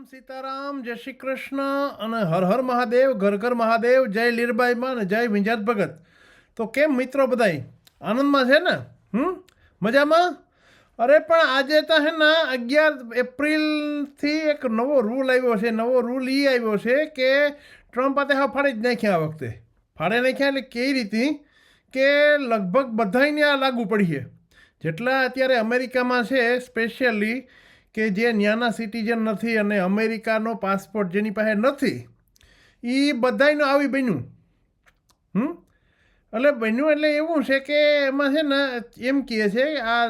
સીતારામ, જય શ્રી કૃષ્ણ અને હર હર મહાદેવ, ઘર ઘર મહાદેવ, જય લીરબાઈમાં અને જય વિંજાત ભગત. તો કેમ મિત્રો બધાય આનંદમાં છે ને? મજામાં? અરે પણ આજે તો હે ને 11 એપ્રિલથી એક નવો રૂલ આવ્યો છે. નવો રૂલ એ આવ્યો છે કે ટ્રમ્પ આતે હા ફાડી જ નાખ્યા આ વખતે. ફાડી નાખ્યા એટલે કેવી રીતે કે લગભગ બધાને આ લાગુ પડીએ. જેટલા અત્યારે અમેરિકામાં છે સ્પેશિયલી કે જે ન્યાના સિટીઝન નથી અને અમેરિકાનો પાસપોર્ટ જેની પાસે નથી એ બધાયનું આવી બન્યું. એટલે બન્યું એટલે એવું છે કે એમાં છે ને એમ કહે છે આ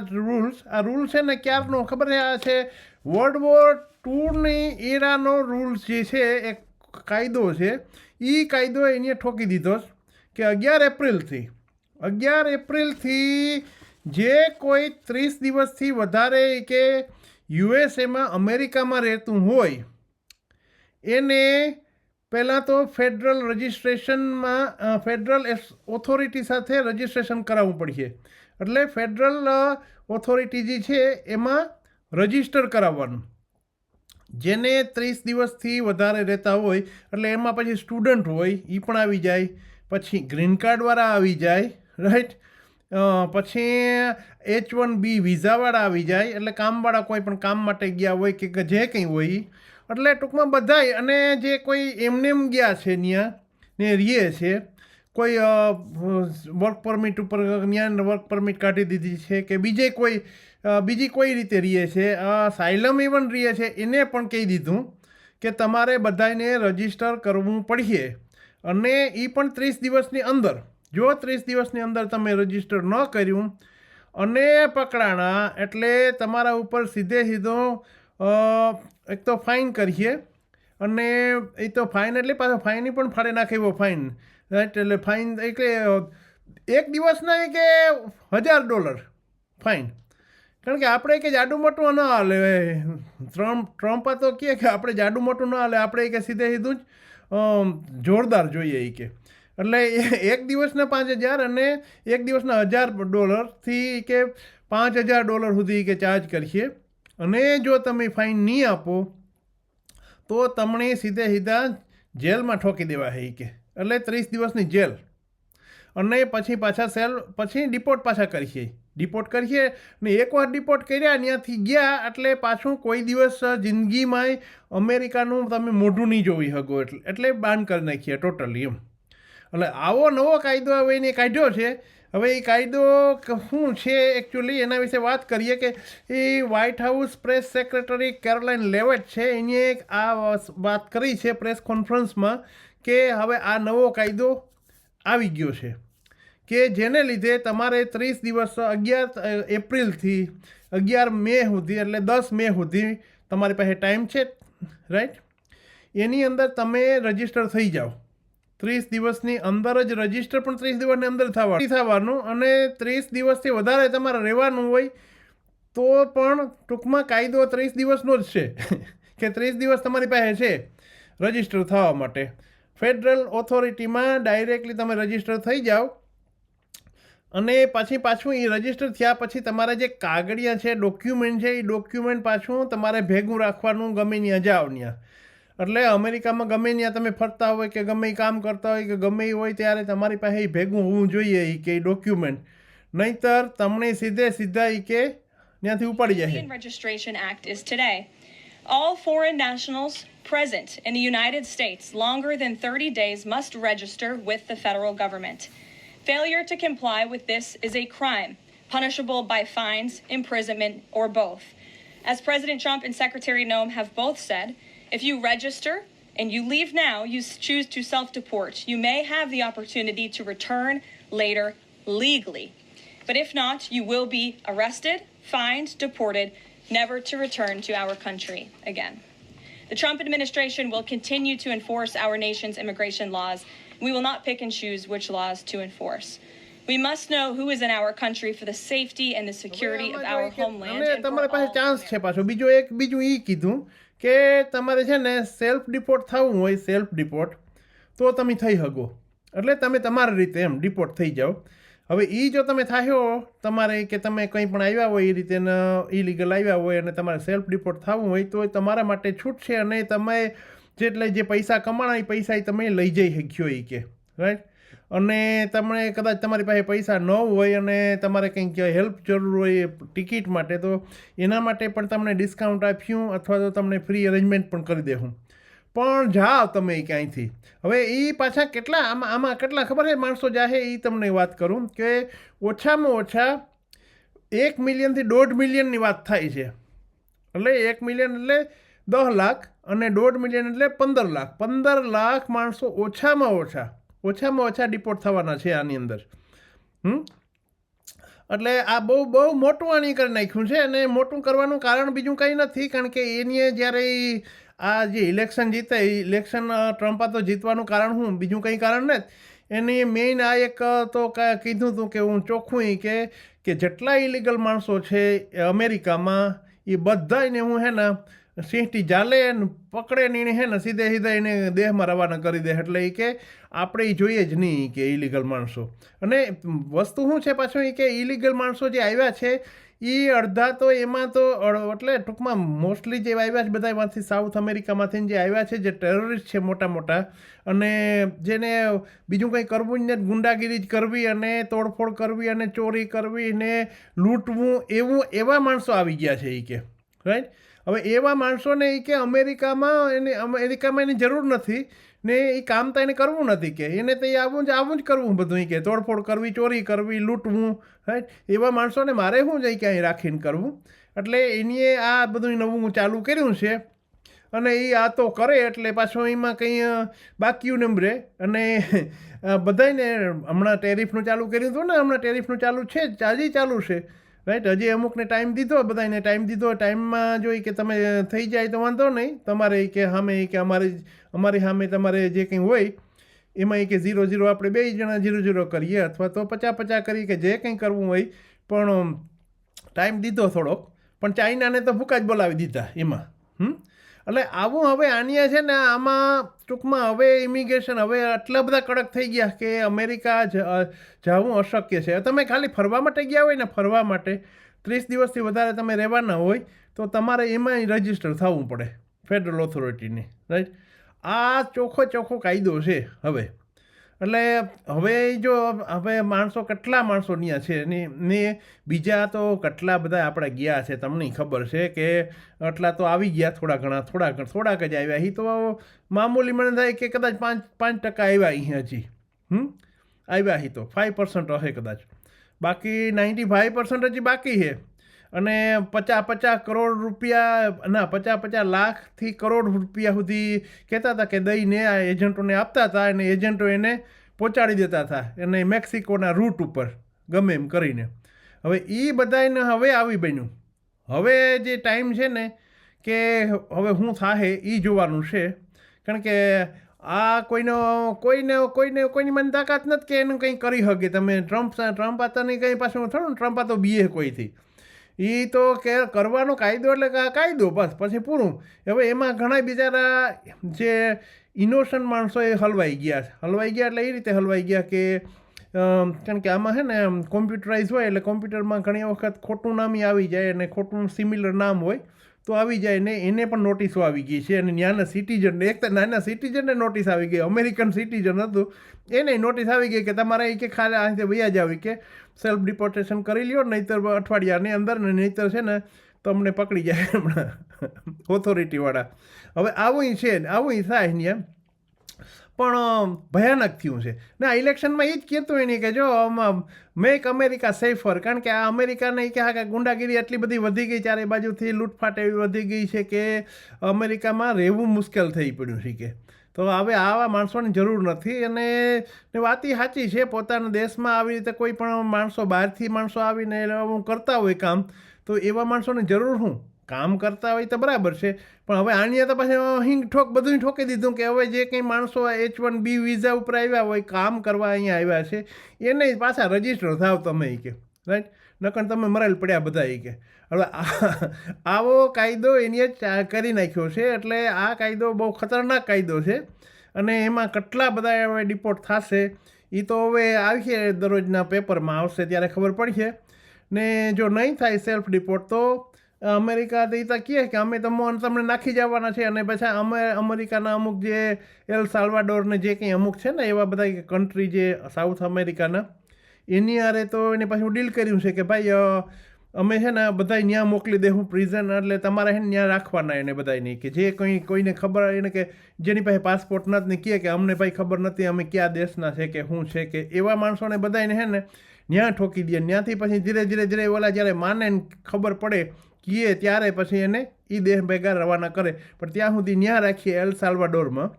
રૂલ છે ને ક્યારનો ખબર છે? આ છે World War II એરાનો રૂલ્સ જે છે એક કાયદો છે. એ કાયદો એને ઠોકી દીધો કે 11 એપ્રિલથી જે કોઈ 30 દિવસથી વધારે કે યુએસએમાં અમેરિકામાં રહેતું હોય એને પહેલાં તો ફેડરલ રજિસ્ટ્રેશનમાં ફેડરલ ઓથોરિટી સાથે રજિસ્ટ્રેશન કરાવવું પડશે. એટલે ફેડરલ ઓથોરિટી જે છે એમાં રજિસ્ટર કરાવવાનું. જેને 30 દિવસથી વધારે રહેતા હોય એટલે એમાં પછી સ્ટુડન્ટ હોય એ પણ આવી જાય, પછી ગ્રીન કાર્ડવાળા આવી જાય, રાઈટ, પછી H1B વિઝાવાળા આવી જાય, એટલે કામવાળા કોઈ પણ કામ માટે ગયા હોય કે જે કંઈ હોય. એટલે ટૂંકમાં બધાય અને જે કોઈ એમનેમ ગયા છે ત્યાં ને રહે છે, કોઈ વર્ક પરમિટ ઉપર ત્યાં વર્ક પરમિટ કાઢી દીધી છે કે બીજી કોઈ રીતે રહે છે, સાયલમ ઇવન રહે છે, એને પણ કહી દીધું કે તમારે બધાને રજિસ્ટર કરવું પડશે. અને એ પણ 30 દિવસની અંદર. જો 30 દિવસની અંદર તમે રજિસ્ટર ન કર્યું અને પકડાણા એટલે તમારા ઉપર સીધો એક તો ફાઇન કરીએ. અને એ તો ફાઇન એટલે પાછો ફાઇન પણ ફાડી નાખે એવો ફાઇન, રાઈટ. એટલે ફાઇન એટલે એક દિવસના કે $1000 ફાઇન. કારણ કે આપણે કે જાડું મોટું ન હાલે. ટ્રમ્પ તો કહે કે આપણે જાડું મોટું ન હાલે, આપણે કે સીધું જ જોરદાર જોઈએ એ કે. એટલે એક દિવસના 5000 અને એક દિવસના $1000થી કે $5000 સુધી કે ચાર્જ કરીએ. અને જો તમે ફાઇન નહીં આપો તો તમને સીધા જેલમાં ઠોકી દેવા છે કે. એટલે 30 દિવસની જેલ. અને પછી પછી ડિપોર્ટ પાછા કરીએ ને એકવાર ડિપોર્ટ કર્યા ત્યાંથી ગયા એટલે પાછું કોઈ દિવસ જિંદગીમાં અમેરિકાનું તમે મોઢું નહીં જોઈ શકો. એટલે બાન કરી નાખીએ ટોટલી એમ. એટલે આવો નવો કાયદો હવે એને કાઢ્યો છે. હવે એ કાયદો શું છે એકચ્યુઅલી એના વિશે વાત કરીએ કે એ વ્હાઇટ હાઉસ પ્રેસ સેક્રેટરી કેરોલાઇન લેવિટ છે, એને આ વાત કરી છે પ્રેસ કોન્ફરન્સમાં કે હવે આ નવો કાયદો આવી ગયો છે કે જેને લીધે તમારે 30 દિવસ 11 એપ્રિલથી 11 મે સુધી એટલે 10 મે સુધી તમારી પાસે ટાઈમ છે, રાઈટ. એની અંદર તમે રજિસ્ટર થઈ જાઓ. 30 દિવસની અંદર જ રજિસ્ટર પણ 30 દિવસની અંદર થવાનું. અને 30 દિવસથી વધારે તમારે રહેવાનું હોય તો પણ ટૂંકમાં કાયદો 30 દિવસનો જ છે કે 30 દિવસ તમારી પાસે છે રજિસ્ટર થવા માટે. ફેડરલ ઓથોરિટીમાં ડાયરેક્ટલી તમે રજિસ્ટર થઈ જાઓ. અને પાછું એ રજિસ્ટર થયા પછી તમારા જે કાગળિયા છે, ડોક્યુમેન્ટ છે, એ ડોક્યુમેન્ટ પાછું તમારે ભેગું રાખવાનું ગમે ત્યાં જાઓ ત્યાં. એટલે અમેરિકામાં ગમે ત્યાં તમે ફરતા હોય કે ગમે એ કામ કરતા હોય કે ગમે એ હોય ત્યારે તમારી પાસે એ ભેગું હોવું જોઈએ એ કે ડોક્યુમેન્ટ. નહીંતર તમને સીધા એ કે ત્યાંથી ઉપાડી જાય. Indian Registration Act is today. All foreign nationals present in the United States longer than 30 days must register with the federal government. Failure to comply with this is a crime, punishable by fines, imprisonment, or both. As President Trump and Secretary Noem have both said, if you register and you leave now, you choose to self-deport. You may have the opportunity to return later legally. But if not, you will be arrested, fined, deported, never to return to our country again. The Trump administration will continue to enforce our nation's immigration laws. We will not pick and choose which laws to enforce. We must know who is in our country for the safety and the security of our homeland. અને તમારી પાસે chance છે પાછો બીજું એ કીધું કે તમારે છે ને સેલ્ફ ડિપોર્ટ થવું હોય, સેલ્ફ ડિપોર્ટ તો તમે થઈ શકો. એટલે તમે તમારી રીતે એમ ડિપોર્ટ થઈ જાઓ. હવે એ જો તમે થાયો તમારે કે તમે કંઈ પણ આવ્યા હોય એ રીતે ઇલીગલ આવ્યા હોય અને તમારે સેલ્ફ ડિપોર્ટ થવું હોય તો એ તમારા માટે છૂટ છે અને તમે જેટલે જે પૈસા કમાણા એ પૈસા એ તમે લઈ જઈ શક્યો એ કે રાઈટ. અને તમને કદાચ તમારી પાસે પૈસા ન હોય અને તમારે કંઈક હેલ્પ જરૂર હોય ટિકિટ માટે તો એના માટે પણ તમને ડિસ્કાઉન્ટ આપ્યું અથવા તો તમને ફ્રી અરેન્જમેન્ટ પણ કરી દેવું. પણ જાઓ તમે ક્યાંયથી. હવે એ પાછા કેટલા આમાં કેટલા ખબર છે માણસો જાહે એ તમને વાત કરું કે ઓછામાં ઓછા 1 મિલિયનથી 1.5 મિલિયનની વાત થાય છે. એટલે 1 મિલિયન એટલે 10 લાખ અને 1.5 મિલિયન એટલે 15 લાખ. 15 લાખ માણસો ઓછામાં ઓછા ડિપોર્ટ થવાના છે આની અંદર. એટલે આ બહુ મોટું આની કરી નાખ્યું છે અને મોટું કરવાનું કારણ બીજું કંઈ નથી કારણ કે એની જ્યારે આ જે ઇલેક્શન જીતે ઇલેક્શન ટ્રમ્પા તો જીતવાનું કારણ શું બીજું કંઈ કારણ નથી. એની મેઇન આ એક તો કીધું હતું કે હું ચોખ્ખું કે જેટલા ઇલીગલ માણસો છે અમેરિકામાં એ બધાને હું હે ને સિંહટી જાલે ને પકડે ને એને હે ને સીધા એને દેહમાં રવાના કરી દે. એટલે એ કે આપણે એ જોઈએ જ નહીં કે ઇલીગલ માણસો. અને વસ્તુ શું છે પાછું એ કે ઇલીગલ માણસો જે આવ્યા છે એ અડધા તો એમાં તો એટલે ટૂંકમાં મોસ્ટલી જે આવ્યા છે બધા એમાંથી સાઉથ અમેરિકામાંથી જે આવ્યા છે જે ટેરરિસ્ટ છે મોટા અને જેને બીજું કંઈ કરવું જ નથી ગુંડાગીરી જ કરવી અને તોડફોડ કરવી અને ચોરી કરવી ને લૂંટવું એવા માણસો આવી ગયા છે એ કે રાઈટ. હવે એવા માણસોને એ કે અમેરિકામાં એની જરૂર નથી ને એ કામ તો એને કરવું નથી કે એને તો એ આવું જ કરવું બધું એ કે તોડફોડ કરવી ચોરી કરવી લૂંટવું રાઈટ. એવા માણસોને મારે શું જાય ક્યાંય રાખીને કરવું. એટલે એની આ બધું નવું ચાલુ કર્યું છે અને એ આ તો કરે એટલે પાછો એમાં કંઈ બાકી નંબરે અને બધાને હમણાં ટેરિફનું ચાલુ કર્યું હતું ને હમણાં ટેરિફનું ચાલુ છે જ હજી ચાલુ છે રાઈટ. હજી અમુકને ટાઈમ દીધો બધાને ટાઈમમાં જોઈ કે તમે થઈ જાય તો વાંધો નહીં તમારે કે સામે કે અમારી સામે તમારે જે કંઈ હોય એમાં કે 0-0 આપણે 2 જણા 0-0 કરીએ અથવા તો 50-50 કરીએ કે જે કંઈ કરવું હોય. પણ ટાઈમ દીધો થોડોક પણ ચાઇનાને તો ભૂકા જ બોલાવી દીધા એમાં. એટલે આવું હવે આનિયા છે ને આમાં ટૂંકમાં હવે ઇમિગ્રેશન હવે આટલા બધા કડક થઈ ગયા કે અમેરિકા જવું અશક્ય છે. તમે ખાલી ફરવા માટે ગયા હોય ને ફરવા માટે 30 દિવસથી વધારે તમે રહેવાના હોય તો તમારે એમાં રજિસ્ટર થવું પડે ફેડરલ ઓથોરિટીને રાઈટ. આ ચોખ્ખો કાયદો છે હવે. એટલે હવે માણસો કેટલા માણસો ત્યાં છે ને બીજા તો કેટલા બધા આપણે ગયા છે તમને ખબર છે કે આટલા તો આવી ગયા થોડાક જ આવ્યા. એ તો મામૂલી મને થાય કે કદાચ 5% આવ્યા અહીં હજી આવ્યા અહીં તો 5% હશે કદાચ. બાકી 95% હજી બાકી છે. અને 50 કરોડ રૂપિયા ના 50 લાખથી કરોડ રૂપિયા સુધી કહેતા હતા કે દઈને આ એજન્ટોને આપતા હતા અને એજન્ટો એને પહોંચાડી દેતા હતા એને મેક્સિકોના રૂટ ઉપર ગમે એમ કરીને. હવે એ બધાને હવે આવી બન્યું. હવે જે ટાઈમ છે ને કે હવે શું થાય એ જોવાનું છે કારણ કે આ કોઈની મને તાકાત નથી કે એનું કંઈ કરી શકે. તમે ટ્રમ્પ આતાની કંઈ પાછું થોડું ટ્રમ્પ આતો બીએ કોઈથી એ તો કે કરવાનો કાયદો એટલે કાયદો બસ પછી પૂરું. હવે એમાં ઘણા બિચારા જે ઇનોસન્ટ માણસો એ હલવાઈ ગયા એટલે એ રીતે હલવાઈ ગયા કે કારણ કે આમાં છે ને કોમ્પ્યુટરાઇઝ હોય એટલે કોમ્પ્યુટરમાં ઘણી વખત ખોટું નામ આવી જાય અને ખોટું સિમિલર નામ હોય તો આવી જાય ને એને પણ નોટિસો આવી ગઈ છે. અને ત્યાંના સિટીઝનને એક તો નાના સિટીઝનને નોટિસ આવી ગઈ અમેરિકન સિટીઝન હતું એને નોટિસ આવી ગઈ કે તમારે કે ખાલી આ રીતે વૈયા જ આવી કે સેલ્ફ ડિપોર્ટેશન કરી લ્યો નહીંતર અઠવાડિયાની અંદર ને નહીંતર છે ને તમને પકડી જાય હમણાં ઓથોરિટીવાળા. હવે આવું થાય ત્યાં પણ ભયાનક થયું છે ને આ ઇલેક્શનમાં એ જ કહેતું એને કે જો મેક અમેરિકા સેફર કારણ કે આ અમેરિકાને કે હા ગુંડાગીરી એટલી બધી વધી ગઈ ચારે બાજુથી લૂંટફાટ એવી વધી ગઈ છે કે અમેરિકામાં રહેવું મુશ્કેલ થઈ પડ્યું છે કે તો હવે આવા માણસોની જરૂર નથી. અને વાત એ સાચી છે પોતાના દેશમાં આવી રીતે કોઈ પણ માણસો બહારથી માણસો આવીને કરતા હોય કામ તો એવા માણસોની જરૂર શું કામ કરતા હોય તો બરાબર છે પણ હવે આણીએ તો પાછું બધું ઠોકી દીધું કે હવે જે કંઈ માણસો H-1B વિઝા ઉપર આવ્યા હોય કામ કરવા અહીંયા આવ્યા છે એને પાછા રજીસ્ટર થાવ તમે કે રાઈટ નકર તમે મરેલ પડ્યા બધા કે. હવે આવો કાયદો એની જ કરી નાખ્યો છે એટલે આ કાયદો બહુ ખતરનાક કાયદો છે અને એમાં કેટલા બધા હવે ડિપોર્ટ થશે એ તો હવે આવશે દરરોજના પેપરમાં આવશે ત્યારે ખબર પડશે ને જો નહીં થાય સેલ્ફ ડિપોર્ટ તો અમેરિકા તો એ તો કહે કે અમે તમને નાખી જવાના છે અને પછી અમેરિકાના અમુક જે એલ સાલ્વાડોર ને જે કંઈ અમુક છે ને એવા બધા કન્ટ્રી જે સાઉથ અમેરિકાના એની હારે તો એને પાછું ડીલ કર્યું છે કે ભાઈ અમે છે ને બધા ત્યાં મોકલી દેવું પ્રિઝન એટલે તમારે છે ને ત્યાં રાખવાના એને બધાને કે જે કોઈને ખબર એને કે જેની પાસે પાસપોર્ટ નથી ને કહે કે અમને ભાઈ ખબર નથી અમે કયા દેશના છે કે શું છે કે એવા માણસોને બધાને છે ને ત્યાં ઠોકી દે ત્યાંથી પછી ધીરે ધીરે ઓલા જ્યારે માને ને ખબર પડે કીએ ત્યારે પછી એને એ દેશ ભેગા રવાના કરે પણ ત્યાં સુધી ત્યાં રાખીએ એલ સાલ્વાડોરમાં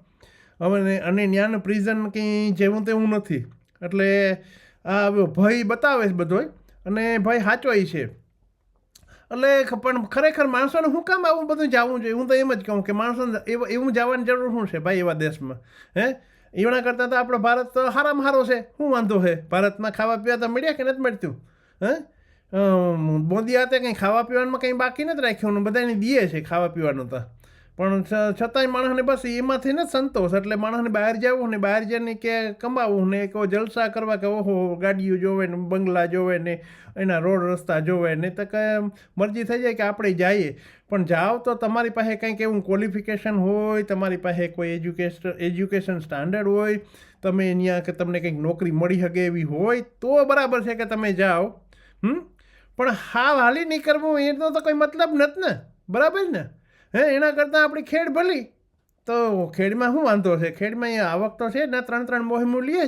હવે અને ત્યાંનું પ્રિઝન કંઈ જેવું તેવું નથી એટલે આ ભય બતાવે છે બધોય અને ભય સાચોય છે એટલે પણ ખરેખર માણસોને શું કામ આવું બધું જવું જોઈએ હું તો એમ જ કહું કે માણસોને એવું જવાની જરૂર શું છે ભાઈ એવા દેશમાં એવડા કરતાં તો આપણો ભારત તો સારામાં સારો છે શું વાંધો છે ભારતમાં ખાવા પીવા તો મળ્યા કે નથી મળતું મોદી હાથે કંઈ ખાવા પીવાનું કંઈ બાકી નથી રાખ્યું બધાને દે છે ખાવા પીવાનું તો પણ છતાંય માણસને બસ એમાંથી ને સંતોષ એટલે માણસને બહાર જવું ને બહાર જઈને કે કમાવું ને કોઈ જલસા કરવા કે ઓહો ગાડીઓ જોવે ને બંગલા જોવે ને એના રોડ રસ્તા જોવે ને તો કંઈ મરજી થઈ જાય કે આપણે જઈએ પણ જાઓ તો તમારી પાસે કંઈક એવું ક્વોલિફિકેશન હોય તમારી પાસે કોઈ એજ્યુકેશન સ્ટાન્ડર્ડ હોય તમે અહીંયા કે તમને કંઈક નોકરી મળી શકે એવી હોય તો બરાબર છે કે તમે જાઓ પણ હાવ હાલી નહીં કરવું એનો તો કોઈ મતલબ નથી ને બરાબર ને એના કરતાં આપણી ખેડ ભલી તો ખેડમાં શું વાંધો છે ખેડમાં એ આવક તો છે ને 3 મોહિમો લઈએ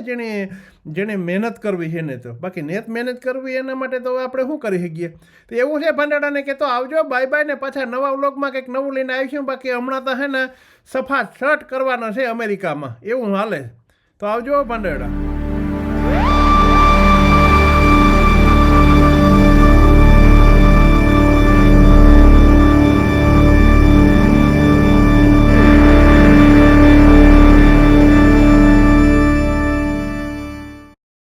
જેને મહેનત કરવી છે ને તો બાકી મહેનત કરવી એના માટે તો આપણે શું કરી શકીએ તો એવું છે ભાંડાડાને કે તો આવજો બાય ને પાછા નવા વ્લોગમાં કંઈક નવું લઈને આવીશું બાકી હમણાં તો છે ને સફા શર્ટ કરવાના છે અમેરિકામાં એવું હાલે તો આવજો ભાંડાડા.